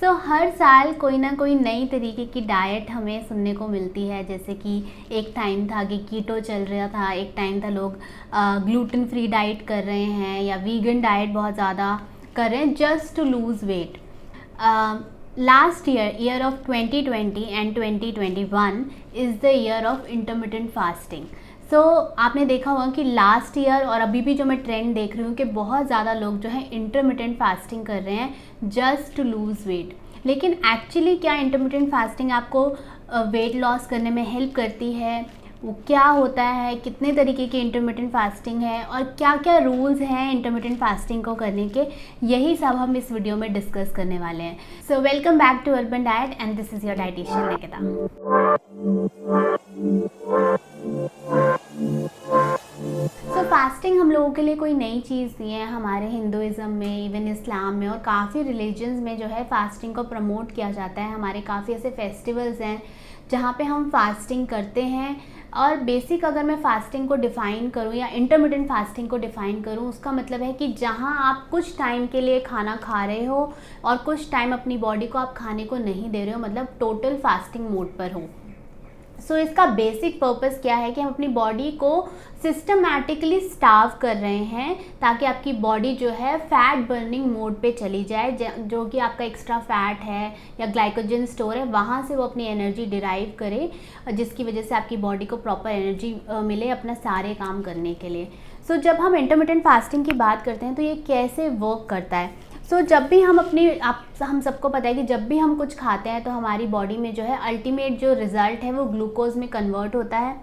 हर साल कोई ना कोई नई तरीके की डाइट हमें सुनने को मिलती है। जैसे कि एक टाइम था कि कीटो चल रहा था, एक टाइम था लोग ग्लूटेन फ्री डाइट कर रहे हैं या वीगन डाइट बहुत ज़्यादा कर रहे हैं just to lose weight. Last year of 2020 and 2021 is the year of intermittent fasting. आपने देखा होगा कि लास्ट ईयर और अभी भी जो मैं ट्रेंड देख रही हूँ कि बहुत ज़्यादा लोग जो है इंटरमिटेंट फास्टिंग कर रहे हैं जस्ट टू लूज़ वेट। लेकिन एक्चुअली क्या इंटरमिटेंट फास्टिंग आपको वेट लॉस करने में हेल्प करती है? वो क्या होता है, कितने तरीके की इंटरमिटेंट फास्टिंग है और क्या क्या रूल्स हैं इंटरमिटेंट फास्टिंग को करने के, यही सब हम इस वीडियो में डिस्कस करने वाले हैं। So welcome back to Urban Diet and this is your dietitian Nikita. Fasting हम लोगों के लिए कोई नई चीज़ नहीं है। हमारे हिंदुज़म में, इवन इस्लाम में और काफ़ी रिलीजन्स में जो है फास्टिंग को प्रमोट किया जाता है। हमारे काफ़ी ऐसे फेस्टिवल्स हैं जहाँ पे हम फास्टिंग करते हैं। और बेसिक अगर मैं फास्टिंग को डिफ़ाइन करूँ या इंटरमिटेंट फास्टिंग को डिफ़ाइन करूँ, उसका मतलब है कि जहाँ आप कुछ टाइम के लिए खाना खा रहे हो और कुछ टाइम अपनी बॉडी को आप खाने को नहीं दे रहे हो, मतलब टोटल फास्टिंग मोड पर हो। इसका बेसिक पर्पस क्या है कि हम अपनी बॉडी को सिस्टमैटिकली स्टार्व कर रहे हैं ताकि आपकी बॉडी जो है फैट बर्निंग मोड पे चली जाए, जो कि आपका एक्स्ट्रा फैट है या ग्लाइकोजन स्टोर है, वहाँ से वो अपनी एनर्जी डिराइव करे, जिसकी वजह से आपकी बॉडी को प्रॉपर एनर्जी मिले अपना सारे काम करने के लिए। जब हम इंटरमिटेंट फास्टिंग की बात करते हैं तो ये कैसे वर्क करता है? जब भी हम हम सबको पता है कि जब भी हम कुछ खाते हैं तो हमारी बॉडी में जो है अल्टीमेट जो रिज़ल्ट है वो ग्लूकोज में कन्वर्ट होता है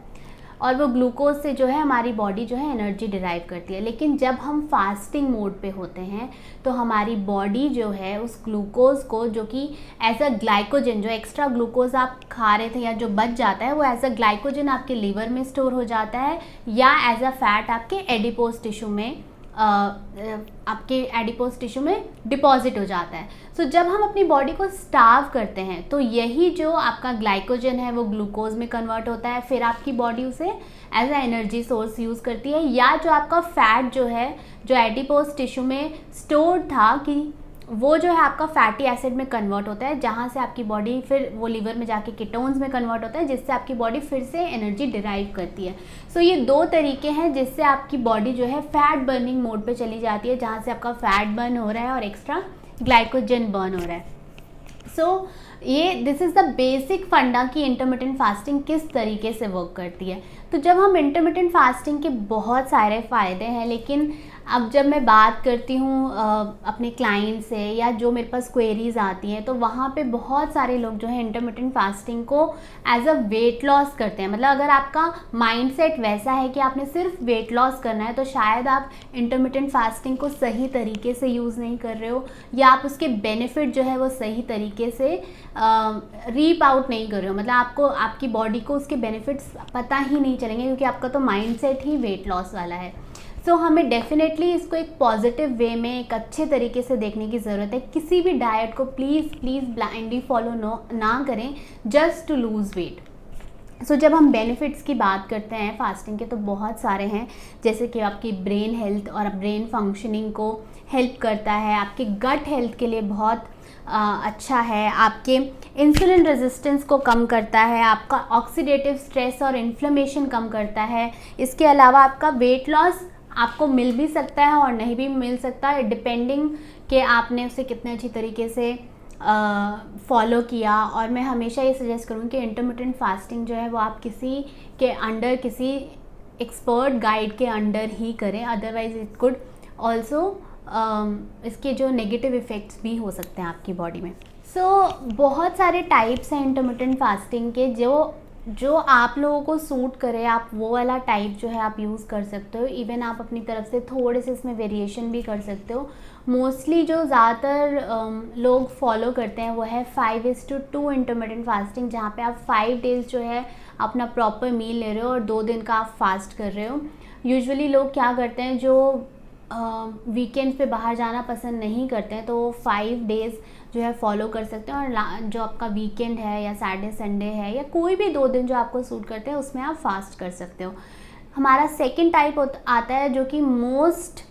और वो ग्लूकोज से जो है हमारी बॉडी जो है एनर्जी डिराइव करती है। लेकिन जब हम फास्टिंग मोड पे होते हैं तो हमारी बॉडी जो है उस ग्लूकोज को, जो कि एज अ ग्लाइकोजन, जो एक्स्ट्रा ग्लूकोज आप खा रहे थे या जो बच जाता है, वो एज अ ग्लाइकोजन आपके लीवर में स्टोर हो जाता है या एज अ फैट आपके एडिपोज टिश्यू में आपके एडिपोज टिश्यू में डिपॉजिट हो जाता है। जब हम अपनी बॉडी को स्टार्व करते हैं तो यही जो आपका ग्लाइकोजन है वो ग्लूकोज में कन्वर्ट होता है, फिर आपकी बॉडी उसे as a energy source use करती है, या जो आपका फैट जो है जो एडिपोज टिश्यू में स्टोर था कि वो जो है आपका फैटी एसिड में कन्वर्ट होता है, जहाँ से आपकी बॉडी फिर वो लीवर में जाके कीटोन्स में कन्वर्ट होता है, जिससे आपकी बॉडी फिर से एनर्जी डिराइव करती है। ये दो तरीके हैं जिससे आपकी बॉडी जो है फैट बर्निंग मोड पे चली जाती है, जहाँ से आपका फैट बर्न हो रहा है और एक्स्ट्रा ग्लाइकोजन बर्न हो रहा है। ये दिस इज़ द बेसिक फंडा कि इंटरमिटेंट फास्टिंग किस तरीके से वर्क करती है। जब हम इंटरमिटेंट फास्टिंग के बहुत सारे फ़ायदे हैं, लेकिन अब जब मैं बात करती हूँ अपने क्लाइंट से या जो मेरे पास क्वेरीज आती हैं, तो वहाँ पे बहुत सारे लोग जो है इंटरमिटेंट फास्टिंग को एज अ वेट लॉस करते हैं। मतलब अगर आपका माइंडसेट वैसा है कि आपने सिर्फ वेट लॉस करना है तो शायद आप इंटरमिटेंट फास्टिंग को सही तरीके से यूज़ नहीं कर रहे हो, या आप उसके बेनिफिट जो है वो सही तरीके से रीप आउट नहीं कर रहे हो। मतलब आपको आपकी बॉडी को उसके बेनिफिट्स पता ही नहीं चलेंगे, क्योंकि आपका तो माइंडसेट ही वेट लॉस वाला है। हमें डेफिनेटली इसको एक पॉजिटिव वे में, एक अच्छे तरीके से देखने की ज़रूरत है। किसी भी डाइट को प्लीज़ ब्लाइंडली फॉलो ना करें जस्ट टू लूज़ वेट। जब हम बेनिफिट्स की बात करते हैं फास्टिंग के तो बहुत सारे हैं, जैसे कि आपकी ब्रेन हेल्थ और ब्रेन फंक्शनिंग को हेल्प करता है, आपके गट हेल्थ के लिए बहुत अच्छा है, आपके इंसुलिन रेजिस्टेंस को कम करता है, आपका ऑक्सीडेटिव स्ट्रेस और इन्फ्लेमेशन कम करता है। इसके अलावा आपका वेट लॉस आपको मिल भी सकता है और नहीं भी मिल सकता है, डिपेंडिंग कि आपने उसे कितने अच्छी तरीके से फॉलो किया। और मैं हमेशा ये सजेस्ट करूँ कि इंटरमिटेंट फास्टिंग जो है वो आप किसी के अंडर, किसी एक्सपर्ट गाइड के अंडर ही करें, अदरवाइज इट कुड ऑल्सो इसके जो नेगेटिव इफ़ेक्ट्स भी हो सकते हैं आपकी बॉडी में। बहुत सारे टाइप्स हैं इंटरमिटेंट फास्टिंग के, जो आप लोगों को सूट करे, आप वो वाला टाइप जो है आप यूज़ कर सकते हो। इवन आप अपनी तरफ से थोड़े से इसमें वेरिएशन भी कर सकते हो। मोस्टली जो ज़्यादातर लोग फॉलो करते हैं वो है 5:2 इंटरमिटेंट फास्टिंग, जहाँ पे आप 5 डेज़ जो है अपना प्रॉपर मील ले रहे हो और 2 दिन का आप फास्ट कर रहे हो। यूजुअली लोग क्या करते हैं, जो वीकेंड पे बाहर जाना पसंद नहीं करते हैं, तो 5 डेज़ जो है फॉलो कर सकते हैं, और जो आपका वीकेंड है या सैटरडे संडे है या कोई भी 2 दिन जो आपको सूट करते हैं उसमें आप फास्ट कर सकते हो। हमारा सेकंड टाइप आता है जो कि मोस्ट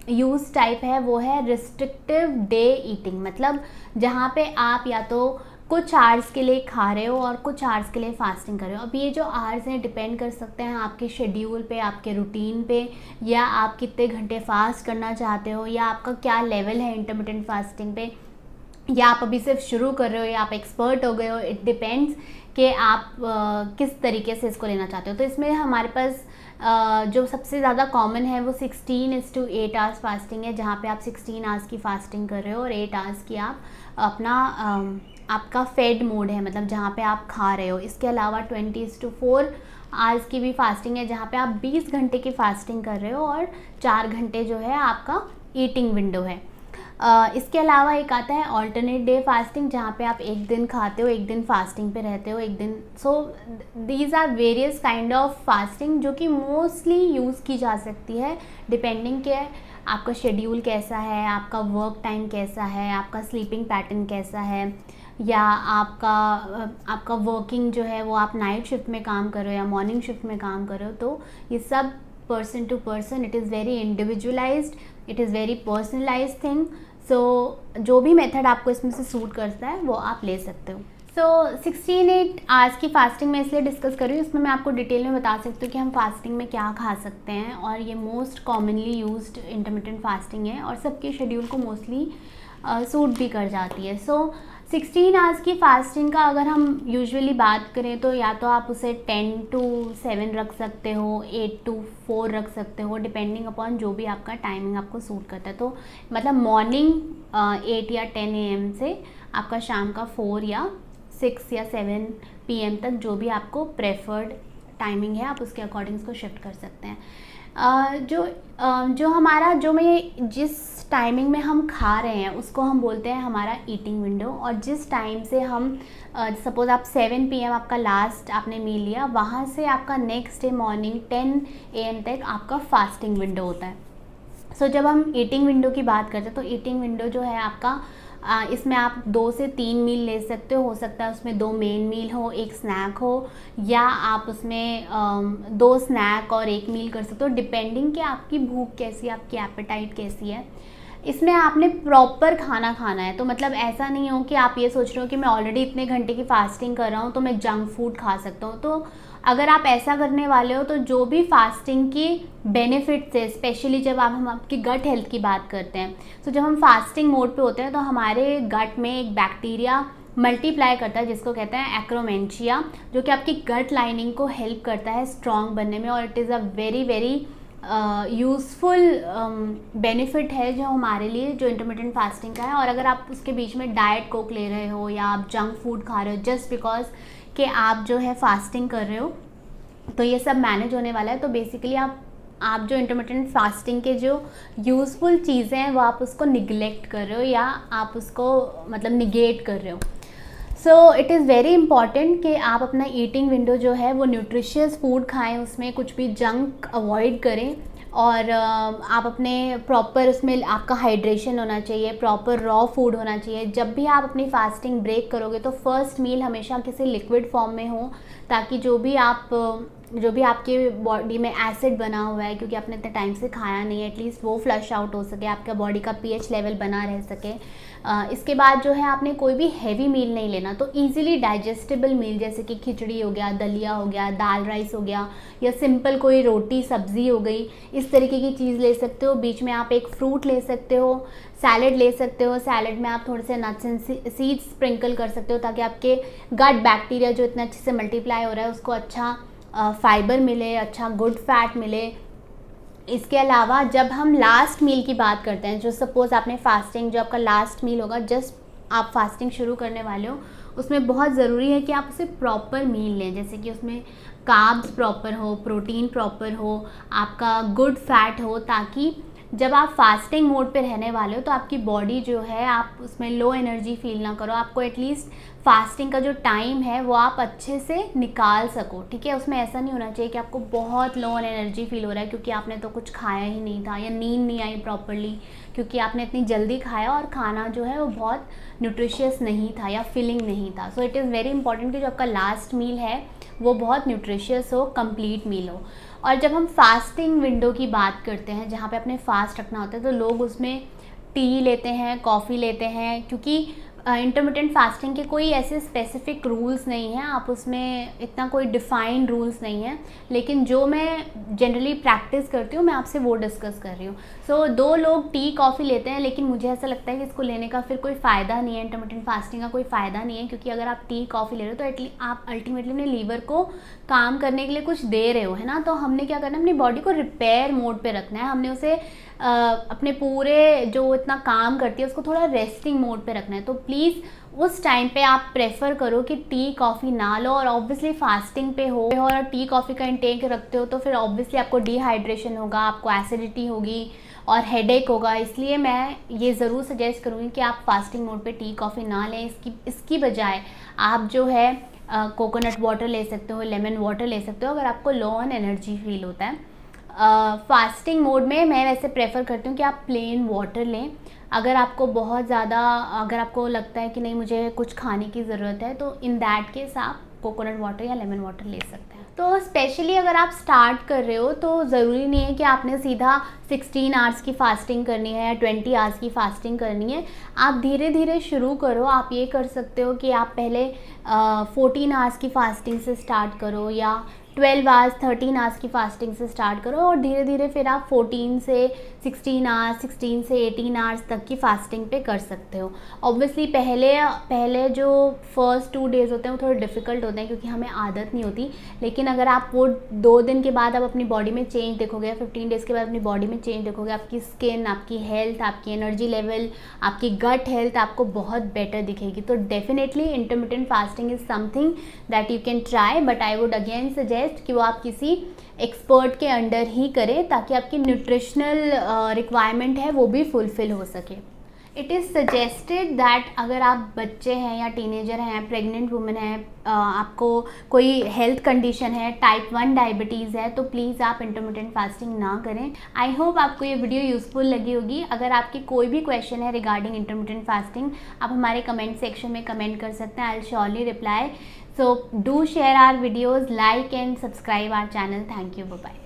यूज़ टाइप है वो है रिस्ट्रिक्टिव डे ईटिंग, मतलब जहाँ पे आप या तो कुछ आवर्स के लिए खा रहे हो और कुछ आवर्स के लिए फास्टिंग कर रहे हो। अब ये जो आवर्स हैं डिपेंड कर सकते हैं आपके शेड्यूल पे, आपके रूटीन पे, या आप कितने घंटे फास्ट करना चाहते हो, या आपका क्या लेवल है इंटरमिटेंट फास्टिंग पे, या आप अभी सिर्फ शुरू कर रहे हो, या आप एक्सपर्ट हो गए हो। इट डिपेंड्स कि आप किस तरीके से इसको लेना चाहते हो। तो इसमें हमारे पास जो सबसे ज़्यादा कॉमन है वो 16:8 आवर्स फास्टिंग है, जहाँ पे आप 16 आवर्स की फास्टिंग कर रहे हो और 8 आवर्स की आप अपना आपका फेड मोड है, मतलब जहाँ पे आप खा रहे हो। इसके अलावा 20:4 आवर्स की भी फास्टिंग है, जहाँ पे आप 20 घंटे की फास्टिंग कर रहे हो और 4 घंटे जो है आपका ईटिंग विंडो है। इसके अलावा एक आता है ऑल्टरनेट डे फास्टिंग, जहाँ पे आप एक दिन खाते हो, एक दिन फास्टिंग पे रहते हो, एक दिन। So these are various kind of fasting जो कि मोस्टली यूज़ की जा सकती है डिपेंडिंग के आपका शेड्यूल कैसा है, आपका वर्क टाइम कैसा है, आपका स्लीपिंग पैटर्न कैसा है, या आपका वर्किंग जो है वो आप नाइट शिफ्ट में काम कर रहे हो या मॉर्निंग शिफ्ट में काम कर रहे हो। तो ये सब person to person, it is very individualized, it is very personalized thing. So जो भी मेथड आपको इसमें से सूट करता है वो आप ले सकते हो। सो 16:8 आवर्स की फास्टिंग मैं इसलिए डिस्कस कर रही हूँ, इसमें मैं आपको डिटेल में बता सकती हूँ कि हम फास्टिंग में क्या खा सकते हैं, और ये most commonly used intermittent fasting है और सबके शेड्यूल को मोस्टली सूट भी कर जाती है। सो 16 आवर्स की फास्टिंग का अगर हम यूजुअली बात करें तो या तो आप उसे 10 to 7 रख सकते हो, 8 to 4 रख सकते हो, डिपेंडिंग अपॉन जो भी आपका टाइमिंग आपको सूट करता है। तो मतलब मॉर्निंग 8 या 10 AM से आपका शाम का 4 या 6 या 7 PM तक जो भी आपको प्रेफर्ड टाइमिंग है आप उसके अकॉर्डिंग उसको शिफ्ट कर सकते हैं। जो मैं जिस टाइमिंग में हम खा रहे हैं उसको हम बोलते हैं हमारा ईटिंग विंडो, और जिस टाइम से हम सपोज़ आप 7 PM आपका लास्ट आपने मील लिया, वहाँ से आपका नेक्स्ट डे मॉर्निंग 10 AM तक आपका फास्टिंग विंडो होता है। सो जब हम ईटिंग विंडो की बात करते हैं तो ईटिंग विंडो जो है आपका इसमें आप 2 से 3 मील ले सकते हो सकता है उसमें 2 मेन मील हो, 1 स्नैक हो, या आप उसमें 2 स्नैक और 1 मील कर सकते हो, डिपेंडिंग कि आपकी भूख कैसी है, आपकी एपेटाइट कैसी है। इसमें आपने प्रॉपर खाना खाना है, तो मतलब ऐसा नहीं हो कि आप ये सोच रहे हो कि मैं ऑलरेडी इतने घंटे की फास्टिंग कर रहा हूँ तो मैं जंक फूड खा सकता हूँ। तो अगर आप ऐसा करने वाले हो तो जो भी फास्टिंग की बेनिफिट्स है, स्पेशली जब हम आपकी गट हेल्थ की बात करते हैं, तो जब हम फास्टिंग मोड पे होते हैं तो हमारे गट में एक बैक्टीरिया मल्टीप्लाई करता है जिसको कहते हैं एक्रोमेंशिया, जो कि आपकी गट लाइनिंग को हेल्प करता है स्ट्रॉन्ग बनने में, और it is a very very useful benefit है जो हमारे लिए जो इंटरमिटेंट फास्टिंग का है। और अगर आप उसके बीच में डाइट कोक ले रहे हो या आप जंक फूड खा रहे हो जस्ट बिकॉज कि आप जो है फास्टिंग कर रहे हो, तो ये सब मैनेज होने वाला है। तो बेसिकली आप जो इंटरमिटेंट फास्टिंग के जो यूज़फुल चीज़ें हैं वो आप उसको निगलेक्ट कर रहे हो या आप उसको मतलब निगेट कर रहे हो। So it is very important कि आप अपना ईटिंग विंडो जो है वो न्यूट्रिशियस फूड खाएं, उसमें कुछ भी जंक अवॉइड करें, और आप अपने प्रॉपर उसमें आपका हाइड्रेशन होना चाहिए, प्रॉपर रॉ फूड होना चाहिए। जब भी आप अपनी फास्टिंग ब्रेक करोगे तो फर्स्ट मील हमेशा किसी लिक्विड फॉर्म में हो, ताकि जो भी आपके बॉडी में एसिड बना हुआ है क्योंकि आपने इतने टाइम से खाया नहीं है, एटलीस्ट वो फ्लश आउट हो सके, आपका बॉडी का पीएच लेवल बना रह सके। इसके बाद जो है आपने कोई भी हैवी मील नहीं लेना, तो इजीली डाइजेस्टेबल मील जैसे कि खिचड़ी हो गया, दलिया हो गया, दाल राइस हो गया, या सिंपल कोई रोटी सब्ज़ी हो गई, इस तरीके की चीज़ ले सकते हो। बीच में आप एक फ्रूट ले सकते हो, सैलड ले सकते हो, सैलड में आप थोड़े से नट्स एंड सीड्स स्प्रिंकल कर सकते हो ताकि आपके गट बैक्टीरिया जो इतना अच्छे से मल्टीप्लाई हो रहा है उसको अच्छा फाइबर मिले, अच्छा गुड फैट मिले। इसके अलावा जब हम लास्ट मील की बात करते हैं, जो सपोज़ आपने फास्टिंग जो आपका लास्ट मील होगा, जस्ट आप फास्टिंग शुरू करने वाले हो, उसमें बहुत ज़रूरी है कि आप उसे प्रॉपर मील लें, जैसे कि उसमें कार्ब्स प्रॉपर हो, प्रोटीन प्रॉपर हो, आपका गुड फैट हो, ताकि जब आप फास्टिंग मोड पे रहने वाले हो तो आपकी बॉडी जो है आप उसमें लो एनर्जी फील ना करो, आपको एटलीस्ट फास्टिंग का जो टाइम है वो आप अच्छे से निकाल सको। ठीक है, उसमें ऐसा नहीं होना चाहिए कि आपको बहुत लो एनर्जी फील हो रहा है क्योंकि आपने तो कुछ खाया ही नहीं था, या नींद नहीं आई प्रॉपरली क्योंकि आपने इतनी जल्दी खाया और खाना जो है वो बहुत न्यूट्रिशियस नहीं था या फिलिंग नहीं था। So it is very important कि जो आपका लास्ट मील है वो बहुत न्यूट्रिशियस हो, कंप्लीट मील हो। और जब हम फास्टिंग विंडो की बात करते हैं जहाँ पे अपने फास्ट रखना होता है, तो लोग उसमें टी लेते हैं, कॉफ़ी लेते हैं, क्योंकि इंटरमिटेंट फास्टिंग के कोई ऐसे स्पेसिफिक रूल्स नहीं हैं, आप उसमें इतना कोई डिफ़ाइंड रूल्स नहीं है, लेकिन जो मैं जनरली प्रैक्टिस करती हूँ मैं आपसे वो डिस्कस कर रही हूँ। सो 2 लोग टी कॉफ़ी लेते हैं, लेकिन मुझे ऐसा लगता है कि इसको लेने का फिर कोई फ़ायदा नहीं है, इंटरमिटेंट फास्टिंग का कोई फ़ायदा नहीं है, क्योंकि अगर आप टी कॉफ़ी ले रहे हो तो आप अल्टीमेटली अपने लीवर को काम करने के लिए कुछ दे रहे हो, है ना। तो हमने क्या करना है, अपनी बॉडी को रिपेयर मोड पे रखना है, हमने उसे अपने पूरे जो इतना काम करती है उसको थोड़ा रेस्टिंग मोड पे रखना है। तो प्लीज़ उस टाइम पे आप प्रेफर करो कि टी कॉफ़ी ना लो, और ऑब्वियसली फास्टिंग पे हो और टी कॉफ़ी का इंटेक रखते हो तो फिर ऑब्वियसली आपको डिहाइड्रेशन होगा, आपको एसिडिटी होगी और हेडेक होगा। इसलिए मैं ये ज़रूर सजेस्ट करूँगी कि आप फास्टिंग मोड पे टी कॉफ़ी ना लें। इसकी बजाय आप जो है कोकोनट वाटर ले सकते हो, लेमन वाटर ले सकते हो अगर आपको लो ऑन एनर्जी फील होता है। फास्टिंग मोड में मैं वैसे प्रेफर करती हूँ कि आप प्लेन वाटर लें। अगर आपको बहुत ज़्यादा, अगर आपको लगता है कि नहीं मुझे कुछ खाने की ज़रूरत है, तो इन दैट केस आप कोकोनट वाटर या लेमन वाटर ले सकते हैं। तो स्पेशली अगर आप स्टार्ट कर रहे हो तो ज़रूरी नहीं है कि आपने सीधा 16 आवर्स की फ़ास्टिंग करनी है या 20 आवर्स की फ़ास्टिंग करनी है। आप धीरे धीरे शुरू करो। आप ये कर सकते हो कि आप पहले 14 आवर्स की फ़ास्टिंग से स्टार्ट करो, या 12 आवर्स 13 आवर्स की फ़ास्टिंग से स्टार्ट करो, और धीरे धीरे फिर आप 14 से 16 आवर्स, 16 से 18 आवर्स तक की फ़ास्टिंग पे कर सकते हो। ऑब्वियसली पहले जो फर्स्ट 2 डेज़ होते हैं वो थोड़े डिफ़िकल्ट होते हैं क्योंकि हमें आदत नहीं होती, लेकिन अगर आप वो 2 दिन के बाद आप अपनी बॉडी में चेंज देखोगे, 15 डेज़ के बाद अपनी बॉडी में चेंज देखोगे, आपकी स्किन, आपकी हेल्थ, आपकी एनर्जी लेवल, आपकी गट हेल्थ आपको बहुत बेटर दिखेगी। तो definitely intermittent fasting is something that you can try, but I would again suggest कि वो आप किसी एक्सपर्ट के अंडर ही करें ताकि आपकी न्यूट्रिशनल रिक्वायरमेंट है वो भी फुलफ़िल हो सके। इट इज़ सजेस्टेड दैट अगर आप बच्चे हैं या टीनेजर हैं, प्रेग्नेंट वुमेन हैं, आपको कोई हेल्थ कंडीशन है, टाइप 1 डायबिटीज़ है, तो प्लीज़ आप इंटरमिटेंट फास्टिंग ना करें। आई होप आपको ये वीडियो यूज़फुल लगी होगी। अगर आपकी कोई भी क्वेश्चन है रिगार्डिंग इंटरमिटेंट फास्टिंग, आप हमारे कमेंट सेक्शन में कमेंट कर सकते हैं। I will surely reply. So do share our videos, like and subscribe our channel. Thank you. Bye bye.